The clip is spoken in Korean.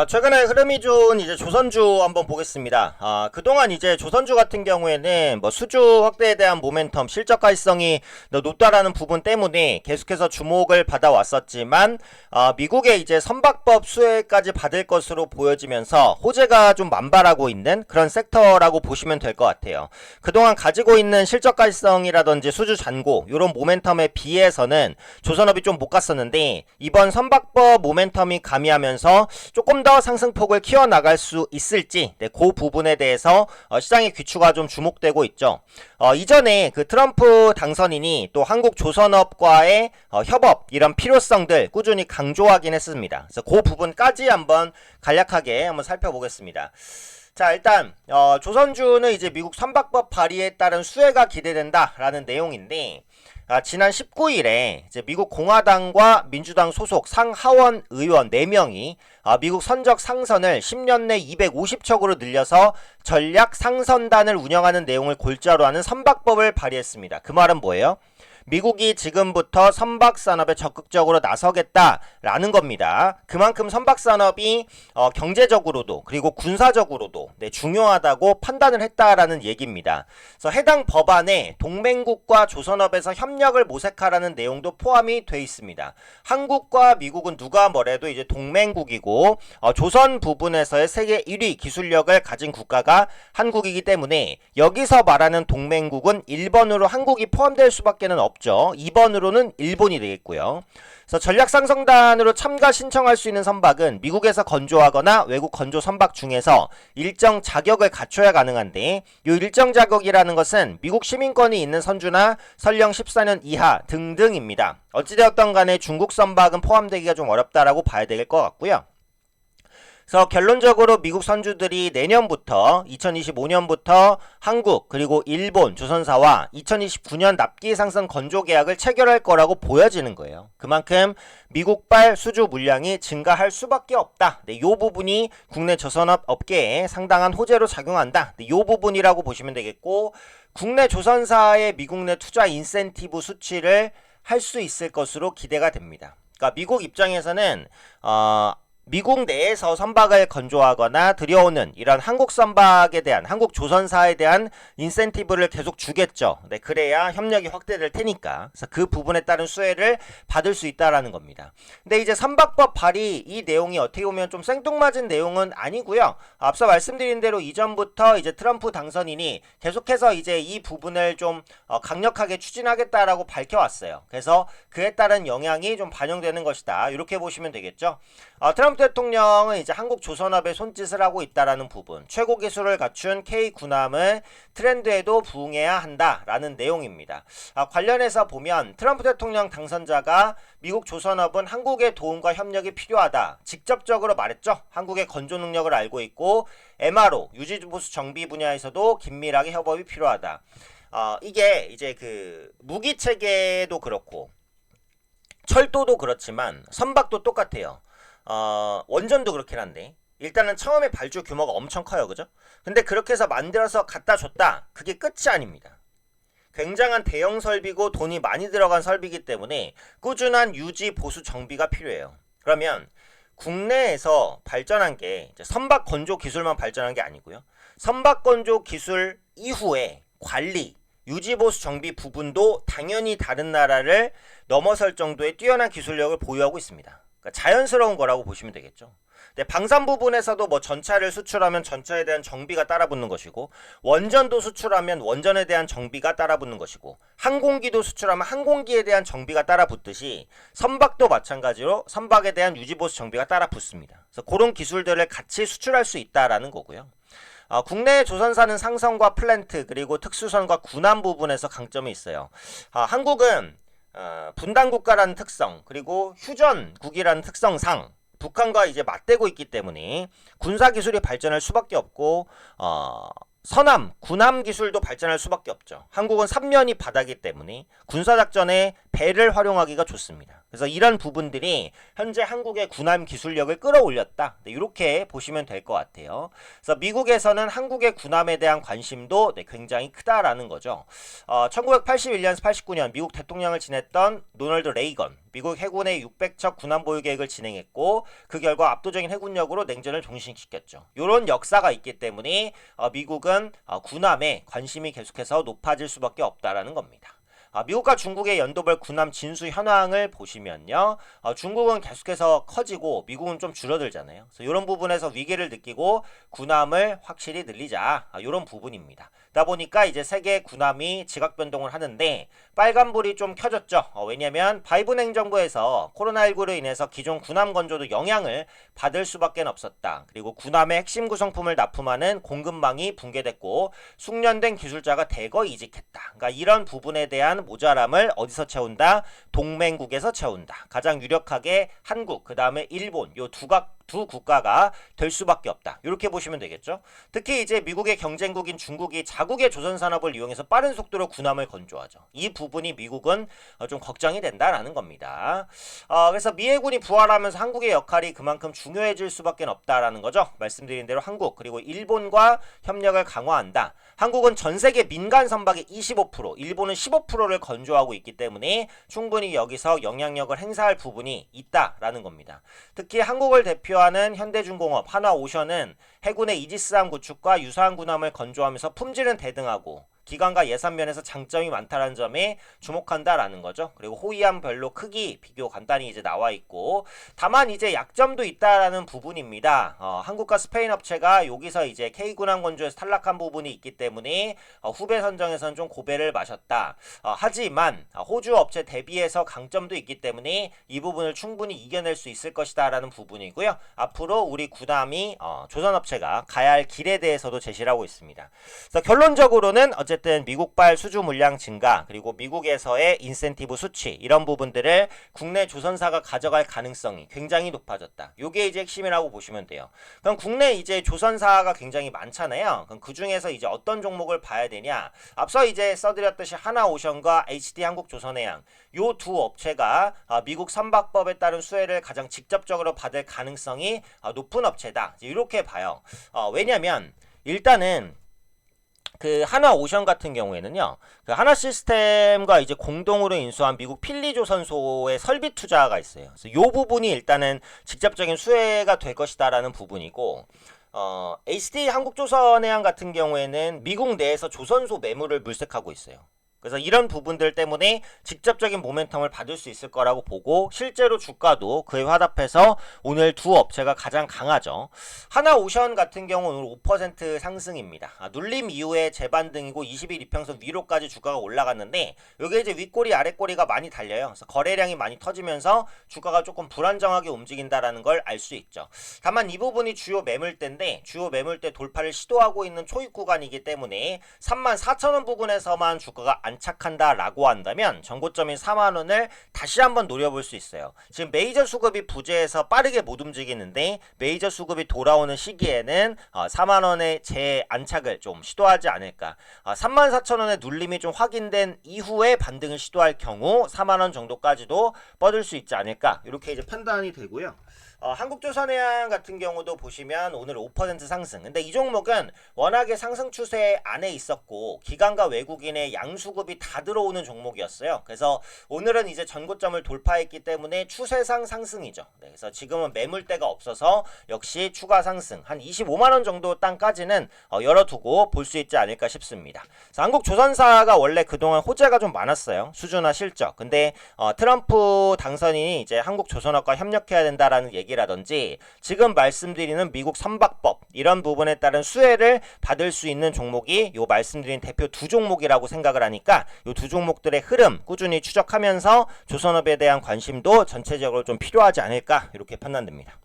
최근에 흐름이 좋은 이제 조선주 한번 보겠습니다. 그동안 이제 조선주 같은 경우에는 뭐 수주 확대에 대한 모멘텀, 실적 가능성이 높다라는 부분 때문에 계속해서 주목을 받아왔었지만, 미국의 이제 선박법 수혜까지 받을 것으로 보여지면서 호재가 좀 만발하고 있는 그런 섹터라고 보시면 될 것 같아요. 그동안 가지고 있는 실적 가능성이라든지 수주 잔고, 이런 모멘텀에 비해서는 조선업이 좀 못 갔었는데, 이번 선박법 모멘텀이 가미하면서 조금 더 상승폭을 키워나갈 수 있을지, 그 부분에 대해서 시장의 귀추가 좀 주목되고 있죠. 이전에 그 트럼프 당선인이 또 한국 조선업과의 협업 이런 필요성들 꾸준히 강조하긴 했습니다. 그래서 그 부분까지 한번 간략하게 한번 살펴보겠습니다. 자, 일단 조선주는 이제 미국 선박법 발의에 따른 수혜가 기대된다라는 내용인데, 지난 19일에 이제 미국 공화당과 민주당 소속 상하원 의원 4명이 미국 선적 상선을 10년 내 250척으로 늘려서 전략 상선단을 운영하는 내용을 골자로 하는 선박법을 발의했습니다. 그 말은 뭐예요? 미국이 지금부터 선박산업에 적극적으로 나서겠다라는 겁니다. 그만큼 선박산업이 경제적으로도 그리고 군사적으로도 중요하다고 판단을 했다라는 얘기입니다. 그래서 해당 법안에 동맹국과 조선업에서 협력을 모색하라는 내용도 포함이 돼 있습니다. 한국과 미국은 누가 뭐래도 이제 동맹국이고 조선 부분에서의 세계 1위 기술력을 가진 국가가 한국이기 때문에 여기서 말하는 동맹국은 1번으로 한국이 포함될 수밖에 없죠. 2번으로는 일본이 되겠고요. 그래서 전략상성단으로 참가 신청할 수 있는 선박은 미국에서 건조하거나 외국 건조 선박 중에서 일정 자격을 갖춰야 가능한데, 이 일정 자격이라는 것은 미국 시민권이 있는 선주나 설령 14년 이하 등등입니다. 어찌되었던 간에 중국 선박은 포함되기가 좀 어렵다라고 봐야 될 것 같고요. 그래서 결론적으로 미국 선주들이 내년부터 2025년부터 한국 그리고 일본 조선사와 2029년 납기 상선 건조 계약을 체결할 거라고 보여지는 거예요. 그만큼 미국발 수주 물량이 증가할 수밖에 없다. 이 부분이 국내 조선업 업계에 상당한 호재로 작용한다. 이 부분이라고 보시면 되겠고, 국내 조선사의 미국 내 투자 인센티브 수치를 할 수 있을 것으로 기대가 됩니다. 그러니까 미국 입장에서는 미국 내에서 선박을 건조하거나 들여오는 이런 한국 선박에 대한, 한국 조선사에 대한 인센티브를 계속 주겠죠. 그래야 협력이 확대될 테니까. 그래서 그 부분에 따른 수혜를 받을 수 있다라는 겁니다. 근데 이제 선박법 발의 이 내용이 어떻게 보면 좀 생뚱맞은 내용은 아니고요. 앞서 말씀드린 대로 이전부터 이제 트럼프 당선인이 계속해서 이제 이 부분을 좀 강력하게 추진하겠다라고 밝혀왔어요. 그래서 그에 따른 영향이 좀 반영되는 것이다. 이렇게 보시면 되겠죠. 트럼프 대통령은 이제 한국 조선업에 손짓을 하고 있다라는 부분, 최고 기술을 갖춘 K 군함을 트렌드에도 부응해야 한다라는 내용입니다. 관련해서 보면 트럼프 대통령 당선자가 미국 조선업은 한국의 도움과 협력이 필요하다. 직접적으로 말했죠. 한국의 건조 능력을 알고 있고 MRO, 유지보수 정비 분야에서도 긴밀하게 협업이 필요하다. 이게 이제 그 무기 체계도 그렇고 철도도 그렇지만 선박도 똑같아요. 원전도 그렇긴 한데 일단은 처음에 발주 규모가 엄청 커요. 그죠? 근데 그렇게 해서 만들어서 갖다 줬다. 그게 끝이 아닙니다. 굉장한 대형 설비고 돈이 많이 들어간 설비이기 때문에 꾸준한 유지 보수 정비가 필요해요. 그러면 국내에서 발전한 게 선박 건조 기술만 발전한 게 아니고요. 선박 건조 기술 이후에 관리, 유지보수 정비 부분도 당연히 다른 나라를 넘어설 정도의 뛰어난 기술력을 보유하고 있습니다. 자연스러운 거라고 보시면 되겠죠. 근데 방산 부분에서도 뭐 전차를 수출하면 전차에 대한 정비가 따라붙는 것이고, 원전도 수출하면 원전에 대한 정비가 따라붙는 것이고, 항공기도 수출하면 항공기에 대한 정비가 따라붙듯이 선박도 마찬가지로 선박에 대한 유지보수 정비가 따라붙습니다. 그래서 그런 기술들을 같이 수출할 수 있다라는 거고요. 국내 조선사는 상선과 플랜트 그리고 특수선과 군함 부분에서 강점이 있어요. 한국은 분단 국가라는 특성 그리고 휴전국이라는 특성상 북한과 이제 맞대고 있기 때문에 군사 기술이 발전할 수밖에 없고 서남, 군함 기술도 발전할 수밖에 없죠. 한국은 삼면이 바다기 때문에 군사작전에 배를 활용하기가 좋습니다. 그래서 이런 부분들이 현재 한국의 군함 기술력을 끌어올렸다. 이렇게 보시면 될 것 같아요. 그래서 미국에서는 한국의 군함에 대한 관심도 굉장히 크다라는 거죠. 1981년에서 89년 미국 대통령을 지냈던 노널드 레이건, 미국 해군의 600척 군함 보유 계획을 진행했고 그 결과 압도적인 해군력으로 냉전을 종식시켰죠. 이런 역사가 있기 때문에 미국은 군함에 관심이 계속해서 높아질 수밖에 없다라는 겁니다. 미국과 중국의 연도별 군함 진수 현황을 보시면요. 중국은 계속해서 커지고 미국은 좀 줄어들잖아요. 그래서 이런 부분에서 위기를 느끼고 군함을 확실히 늘리자. 이런 부분입니다. 그러다 보니까 이제 세계 군함이 지각 변동을 하는데 빨간불이 좀 켜졌죠. 왜냐면 바이든 행정부에서 코로나19로 인해서 기존 군함 건조도 영향을 받을 수밖에 없었다. 그리고 군함의 핵심 구성품을 납품하는 공급망이 붕괴됐고 숙련된 기술자가 대거 이직했다. 그러니까 이런 부분에 대한 모자람을 어디서 채운다? 동맹국에서 채운다. 가장 유력하게 한국, 그 다음에 일본, 요 두 국가가 될 수밖에 없다. 이렇게 보시면 되겠죠. 특히 이제 미국의 경쟁국인 중국이 자국의 조선산업을 이용해서 빠른 속도로 군함을 건조하죠. 이 부분이 미국은 좀 걱정이 된다라는 겁니다. 그래서 미 해군이 부활하면서 한국의 역할이 그만큼 중요해질 수밖에 없다라는 거죠. 말씀드린 대로 한국 그리고 일본과 협력을 강화한다. 한국은 전 세계 민간 선박의 25%, 일본은 15%를 건조하고 있기 때문에 충분히 여기서 영향력을 행사할 부분이 있다라는 겁니다. 특히 한국을 대표하는 현대중공업, 한화오션은 해군의 이지스함 구축과 유사한 군함을 건조하면서 품질은 대등하고 기간과 예산 면에서 장점이 많다는 점에 주목한다라는 거죠. 그리고 호위함별로 크기 비교 간단히 이제 나와 있고 다만 이제 약점도 있다라는 부분입니다. 한국과 스페인 업체가 여기서 이제 K군함 건조에서 탈락한 부분이 있기 때문에 후배 선정에서는 좀 고배를 마셨다. 하지만 호주 업체 대비해서 강점도 있기 때문에 이 부분을 충분히 이겨낼 수 있을 것이다라는 부분이고요. 앞으로 우리 군함이 조선 업체가 가야 할 길에 대해서도 제시를 하고 있습니다. 그래서 결론적으로는 어쨌든 미국발 수주 물량 증가 그리고 미국에서의 인센티브 수치 이런 부분들을 국내 조선사가 가져갈 가능성이 굉장히 높아졌다. 요게 이제 핵심이라고 보시면 돼요. 그럼 국내 이제 조선사가 굉장히 많잖아요. 그럼 그 중에서 이제 어떤 종목을 봐야 되냐? 앞서 이제 써드렸듯이 하나오션과 HD 한국조선해양 요 두 업체가 미국 선박법에 따른 수혜를 가장 직접적으로 받을 가능성이 높은 업체다. 이렇게 봐요. 왜냐면 일단은 그 하나오션 같은 경우에는요. 그 하나시스템과 이제 공동으로 인수한 미국 필리조선소의 설비 투자가 있어요. 그래서 요 부분이 일단은 직접적인 수혜가 될 것이다라는 부분이고 HD 한국조선해양 같은 경우에는 미국 내에서 조선소 매물을 물색하고 있어요. 그래서 이런 부분들 때문에 직접적인 모멘텀을 받을 수 있을 거라고 보고 실제로 주가도 그에 화답해서 오늘 두 업체가 가장 강하죠. 하나오션 같은 경우 오늘 5% 상승입니다. 눌림 이후에 재반등이고 20일 이평선 위로까지 주가가 올라갔는데 이게 이제 윗꼬리 아랫꼬리가 많이 달려요. 그래서 거래량이 많이 터지면서 주가가 조금 불안정하게 움직인다라는 걸 알 수 있죠. 다만 이 부분이 주요 매물대인데 주요 매물대 돌파를 시도하고 있는 초입 구간이기 때문에 34,000원 부근에서만 주가가 안착한다라고 한다면 전고점인 4만원을 다시 한번 노려볼 수 있어요. 지금 메이저 수급이 부재해서 빠르게 못 움직이는데 메이저 수급이 돌아오는 시기에는 4만원의 재안착을 좀 시도하지 않을까. 34,000원의 눌림이 좀 확인된 이후에 반등을 시도할 경우 4만원 정도까지도 뻗을 수 있지 않을까. 이렇게 이제 판단이 되고요. 한국조선해양 같은 경우도 보시면 오늘 5% 상승. 근데 이 종목은 워낙에 상승 추세 안에 있었고 기관과 외국인의 양수급이 다 들어오는 종목이었어요. 그래서 오늘은 이제 전고점을 돌파했기 때문에 추세상 상승이죠. 네, 그래서 지금은 매물대가 없어서 역시 추가 상승 한 25만원 정도 땅까지는 열어두고 볼 수 있지 않을까 싶습니다. 그래서 한국조선사가 원래 그동안 호재가 좀 많았어요. 수주나 실적. 근데 트럼프 당선인이 이제 한국조선업과 협력해야 된다라는 얘기라든지 지금 말씀드리는 미국 선박법 이런 부분에 따른 수혜를 받을 수 있는 종목이 요 말씀드린 대표 두 종목이라고 생각을 하니까 요 두 종목들의 흐름 꾸준히 추적하면서 조선업에 대한 관심도 전체적으로 좀 필요하지 않을까 이렇게 판단됩니다.